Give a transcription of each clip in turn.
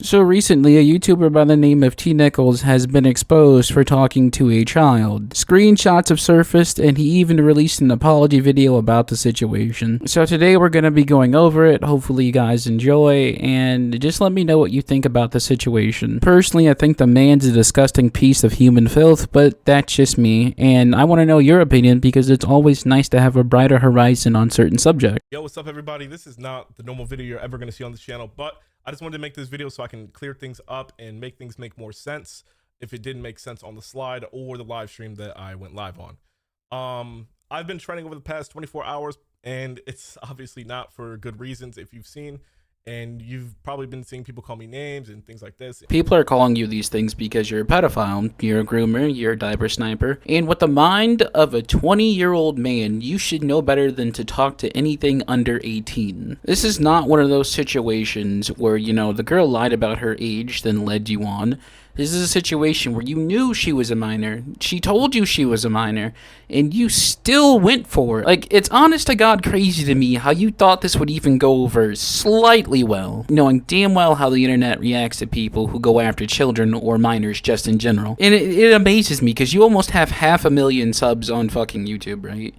So recently, a YouTuber by the name of Nichols has been exposed for talking to a child. Screenshots have surfaced, and he even released an apology video about the situation. So today we're going to be going over it. Hopefully you guys enjoy, and just let me know what you think about the situation. Personally, I think the man's a disgusting piece of human filth, but that's just me, and I want to know your opinion because it's always nice to have a brighter horizon on certain subjects. Yo, what's up everybody? This is not the normal video you're ever going to see on this channel, but I just wanted to make this video so I can clear things up and make things make more sense if it didn't make sense on the slide or the live stream that I went live on. I've been trending over the past 24 hours, and it's obviously not for good reasons if you've seen, and you've probably been seeing people call me names and things like this. People are calling you these things because you're a pedophile, you're a groomer, you're a diaper sniper, and with the mind of a 20-year-old man, you should know better than to talk to anything under 18. This is not one of those situations where, the girl lied about her age, then led you on. This is a situation where you knew she was a minor, she told you she was a minor, and you still went for it. Like, it's honest to God crazy to me how you thought this would even go over slightly well, knowing damn well how the internet reacts to people who go after children or minors just in general. And it amazes me because you almost have 500,000 subs on fucking YouTube, right?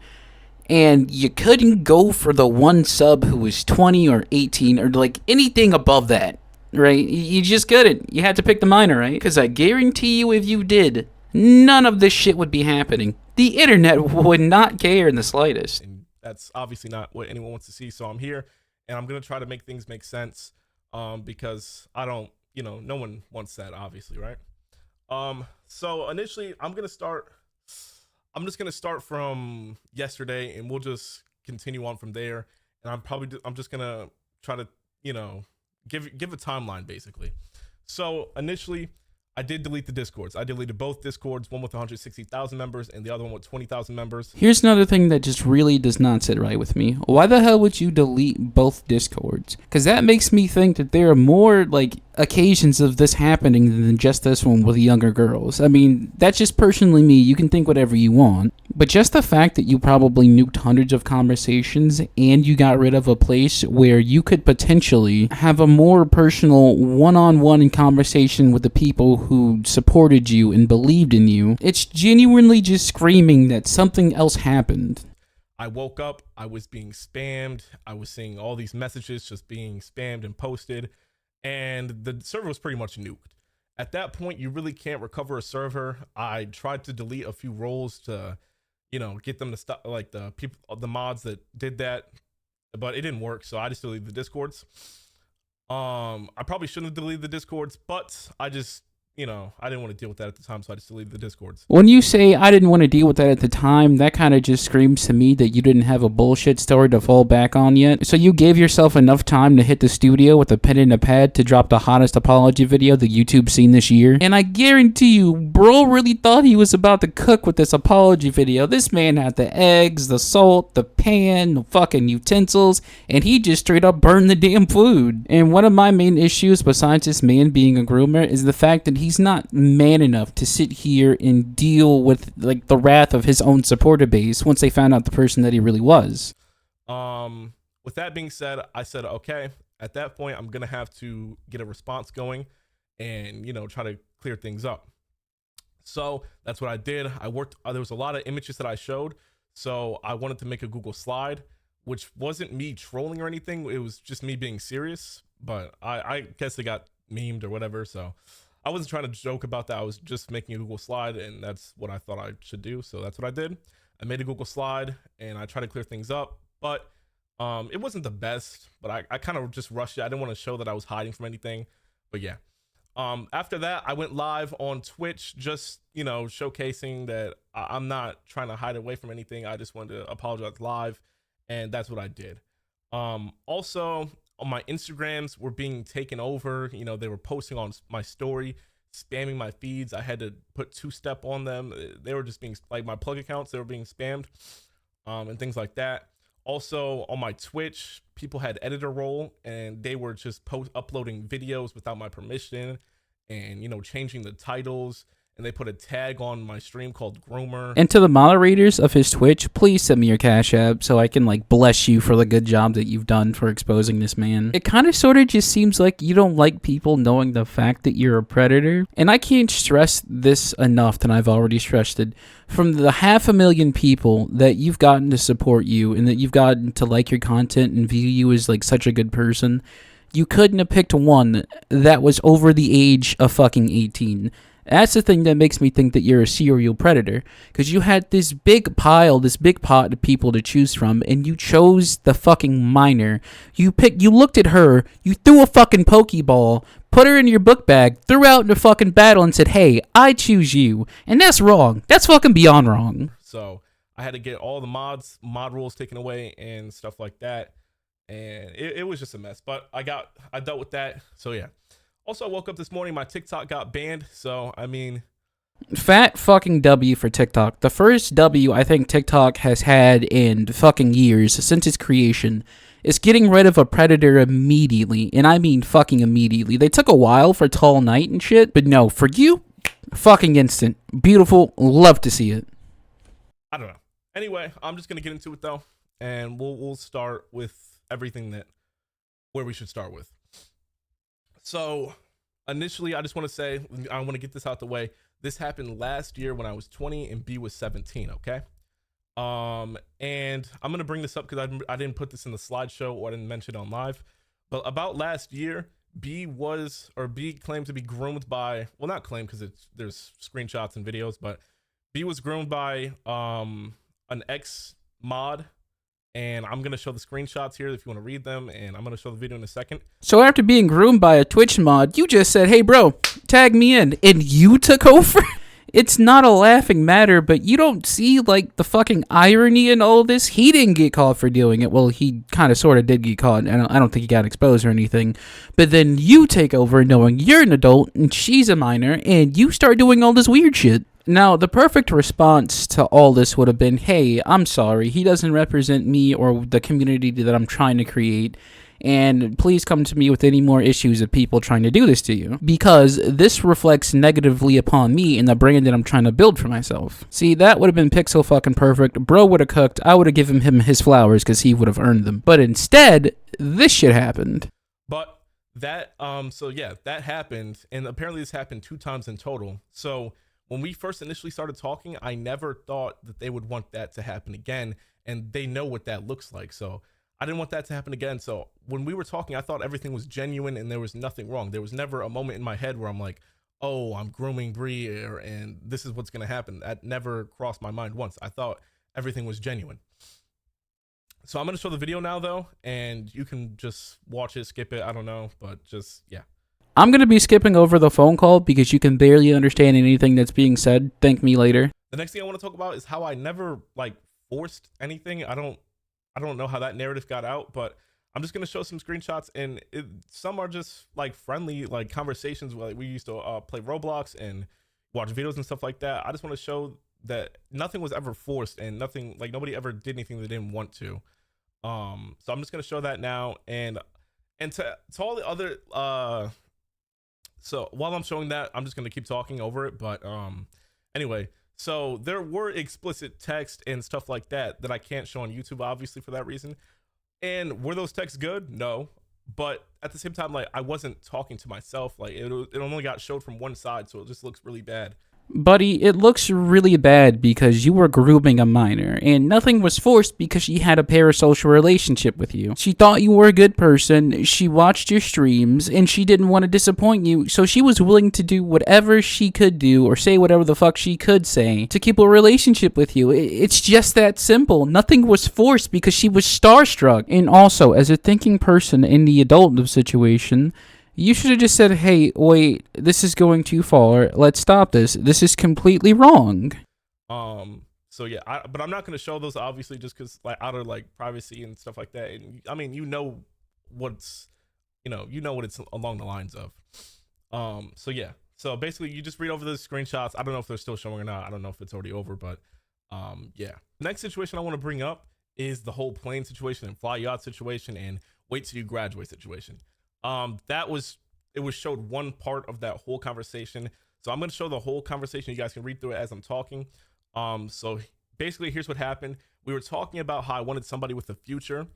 And you couldn't go for the one sub who was 20 or 18 or like anything above that. Right? You just couldn't. You had to pick the minor, right? Because I guarantee you if you did, none of this shit would be happening. The internet would not care in the slightest. And that's obviously not what anyone wants to see, so I'm here, and I'm going to try to make things make sense, because I don't, no one wants that, obviously, right? So initially, I'm just going to start from yesterday, and we'll just continue on from there, and I'm just going to try to, give a timeline basically. So initially I did delete the discords. I deleted both discords, one with 160,000 members and the other one with 20,000 members. Here's another thing that just really does not sit right with me. Why the hell would you delete both discords? Because that makes me think that there are more occasions of this happening than just this one with younger girls. I mean, that's just personally me. You can think whatever you want. But just the fact that you probably nuked hundreds of conversations and you got rid of a place where you could potentially have a more personal one-on-one conversation with the people who supported you and believed in you, it's genuinely just screaming that something else happened. I woke up, I was being spammed, I was seeing all these messages just being spammed and posted, and the server was pretty much nuked. At that point, you really can't recover a server. I tried to delete a few roles to, get them to stop, like the mods that did that, but it didn't work, so I just deleted the discords. I probably shouldn't have deleted the discords, but I just, I didn't want to deal with that at the time, so I just deleted the discords. When you say I didn't want to deal with that at the time, that kind of just screams to me that you didn't have a bullshit story to fall back on yet. So you gave yourself enough time to hit the studio with a pen and a pad to drop the hottest apology video that YouTube's seen this year. And I guarantee you, bro really thought he was about to cook with this apology video. This man had the eggs, the salt, the pan, the fucking utensils, and he just straight up burned the damn food. And one of my main issues, besides this man being a groomer, is the fact that he's not man enough to sit here and deal with the wrath of his own supporter base once they found out the person that he really was. With that being said, I said, okay, at that point, I'm going to have to get a response going and, try to clear things up. So that's what I did. I worked, there was a lot of images that I showed. So I wanted to make a Google slide, which wasn't me trolling or anything. It was just me being serious, but I guess they got memed or whatever. So I wasn't trying to joke about that. I was just making a Google slide, and that's what I thought I should do. So that's what I did. I made a Google slide and I tried to clear things up, but it wasn't the best, but I kind of just rushed it. I didn't want to show that I was hiding from anything, but yeah. After that, I went live on Twitch, just, showcasing that I'm not trying to hide away from anything. I just wanted to apologize live, and that's what I did. Also, on my Instagrams were being taken over. They were posting on my story, spamming my feeds. I had to put two-step on them. They were just being, like my plug accounts, they were being spammed, and things like that. Also on my Twitch, people had editor role, and they were just uploading videos without my permission, and changing the titles and they put a tag on my stream called groomer. And to the moderators of his Twitch, please send me your Cash App so I can like bless you for the good job that you've done for exposing this man. It kind of sort of just seems like you don't like people knowing the fact that you're a predator. And I can't stress this enough than I've already stressed it. From the 500,000 people that you've gotten to support you and that you've gotten to like your content and view you as like such a good person, you couldn't have picked one that was over the age of fucking 18. That's the thing that makes me think that you're a serial predator, because you had this big pot of people to choose from, and you chose the fucking minor. You looked at her, you threw a fucking Pokeball, put her in your book bag, threw out in a fucking battle, and said, "Hey, I choose you," and that's wrong. That's fucking beyond wrong. So I had to get all the mod rules taken away and stuff like that, and it was just a mess. But I dealt with that. So yeah. Also, I woke up this morning, my TikTok got banned, so, I mean... Fat fucking W for TikTok. The first W I think TikTok has had in fucking years since its creation is getting rid of a predator immediately, and I mean fucking immediately. They took a while for Tall Night and shit, but no, for you, fucking instant. Beautiful, love to see it. I don't know. Anyway, I'm just gonna get into it, though, and we'll start with everything where we should start with. So, initially, I just want to say, I want to get this out the way. This happened last year when I was 20 and B was 17, okay? And I'm going to bring this up because I didn't put this in the slideshow or I didn't mention it on live. But about last year, B claimed to be groomed by, well, not claimed because there's screenshots and videos, but B was groomed by an ex-mod. And I'm going to show the screenshots here if you want to read them, and I'm going to show the video in a second. So after being groomed by a Twitch mod, you just said, "Hey bro, tag me in," and you took over? It's not a laughing matter, but you don't see like the fucking irony in all this? He didn't get caught for doing it. Well, he kind of sort of did get caught. I don't think he got exposed or anything. But then you take over knowing you're an adult and she's a minor, and you start doing all this weird shit. Now, the perfect response to all this would have been, "Hey, I'm sorry. He doesn't represent me or the community that I'm trying to create. And please come to me with any more issues of people trying to do this to you, because this reflects negatively upon me and the brand that I'm trying to build for myself." See, that would have been pixel fucking perfect. Bro would have cooked. I would have given him his flowers because he would have earned them. But instead, this shit happened. But that, so yeah, that happened. And apparently this happened 2 times in total. So when we first initially started talking, I never thought that they would want that to happen again. And they know what that looks like. So I didn't want that to happen again. So when we were talking, I thought everything was genuine and there was nothing wrong. There was never a moment in my head where I'm like, "Oh, I'm grooming Bree and this is what's going to happen." That never crossed my mind once. I thought everything was genuine. So I'm going to show the video now, though, and you can just watch it, skip it. I don't know, but just, yeah. I'm going to be skipping over the phone call because you can barely understand anything that's being said. Thank me later. The next thing I want to talk about is how I never, like, forced anything. I don't know how that narrative got out, but I'm just going to show some screenshots, and some are just, like, friendly, like, conversations. Like, we used to play Roblox and watch videos and stuff like that. I just want to show that nothing was ever forced and nothing, like, nobody ever did anything they didn't want to. So I'm just going to show that now, and to all the other, so while I'm showing that, I'm just going to keep talking over it. But anyway, so there were explicit text and stuff like that I can't show on YouTube, obviously, for that reason. And were those texts good? No. But at the same time, like, I wasn't talking to myself. Like, it only got showed from one side, so it just looks really bad. Buddy, it looks really bad because you were grooming a minor, and nothing was forced because she had a parasocial relationship with you. She thought you were a good person, she watched your streams, and she didn't want to disappoint you, so she was willing to do whatever she could do, or say whatever the fuck she could say, to keep a relationship with you. It's just that simple. Nothing was forced because she was starstruck. And also, as a thinking person in the adult situation, you should have just said, "Hey, wait, this is going too far. Let's stop this. This is completely wrong." So yeah, but I'm not going to show those, obviously, just because, like, out of, like, privacy and stuff like that. And I mean, you know what it's along the lines of. So yeah, so basically you just read over the screenshots. I don't know if they're still showing or not. I don't know if it's already over, but yeah. Next situation I want to bring up is the whole plane situation and fly yacht situation and wait till you graduate situation. It was showed one part of that whole conversation. So I'm going to show the whole conversation. You guys can read through it as I'm talking. So basically, here's what happened. We were talking about how I wanted somebody with a future,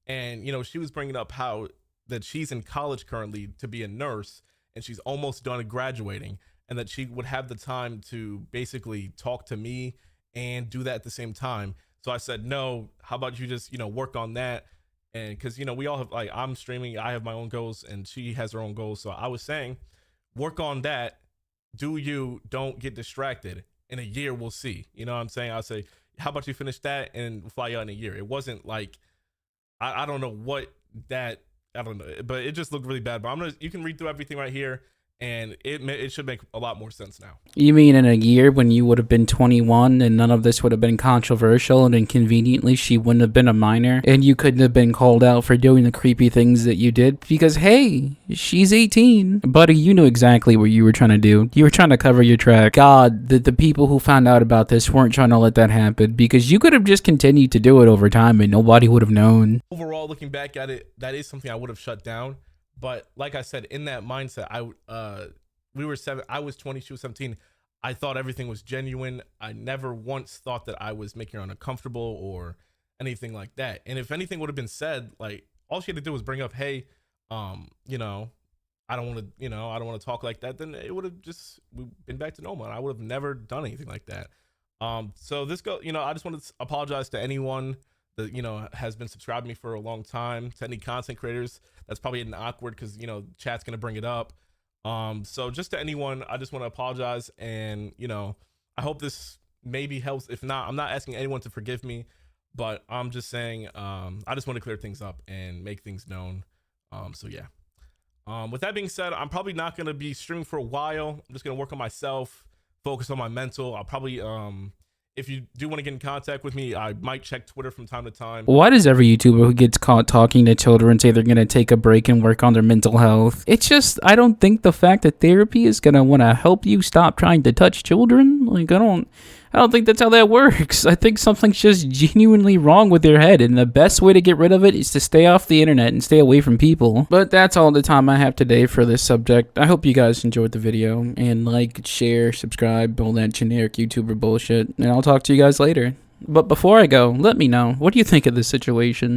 and she was bringing up how that she's in college currently to be a nurse, and she's almost done graduating, and that she would have the time to basically talk to me and do that at the same time. So I said, no, how about you just work on that? And because we all have, like, I'm streaming, I have my own goals, and she has her own goals. So I was saying, work on that. Don't get distracted. In a year, we'll see. You know what I'm saying? I'll say, how about you finish that and we'll fly out in a year? It wasn't like, I don't know what that, I don't know, but it just looked really bad. But you can read through everything right here, and it should make a lot more sense now. You mean in a year when you would have been 21 and none of this would have been controversial, and inconveniently she wouldn't have been a minor and you couldn't have been called out for doing the creepy things that you did because, hey, she's 18. Buddy, you knew exactly what you were trying to do. You were trying to cover your track. God, the people who found out about this weren't trying to let that happen, because you could have just continued to do it over time and nobody would have known. Overall, looking back at it, that is something I would have shut down. But like I said, in that mindset, I was 20, she was 17. I thought everything was genuine. I never once thought that I was making her uncomfortable or anything like that. And if anything would have been said, like, all she had to do was bring up, hey, I don't want to talk like that, then it would have just been back to normal. I would have never done anything like that. So I just want to apologize to anyone that has been subscribing to me for a long time, to any content creators that's probably getting awkward because chat's gonna bring it up. So just to anyone, I just want to apologize, and I hope this maybe helps. If not, I'm not asking anyone to forgive me, but I'm just saying I just want to clear things up and make things known. So yeah. With that being said, I'm probably not gonna be streaming for a while. I'm just gonna work on myself, focus on my mental. I'll probably if you do want to get in contact with me, I might check Twitter from time to time. Why does every YouTuber who gets caught talking to children say they're going to take a break and work on their mental health? It's just, I don't think the fact that therapy is going to want to help you stop trying to touch children, like, I don't think that's how that works. I think something's just genuinely wrong with your head, and the best way to get rid of it is to stay off the internet and stay away from people. But that's all the time I have today for this subject. I hope you guys enjoyed the video, and like, share, subscribe, all that generic YouTuber bullshit, and I'll talk to you guys later. But before I go, let me know, what do you think of this situation?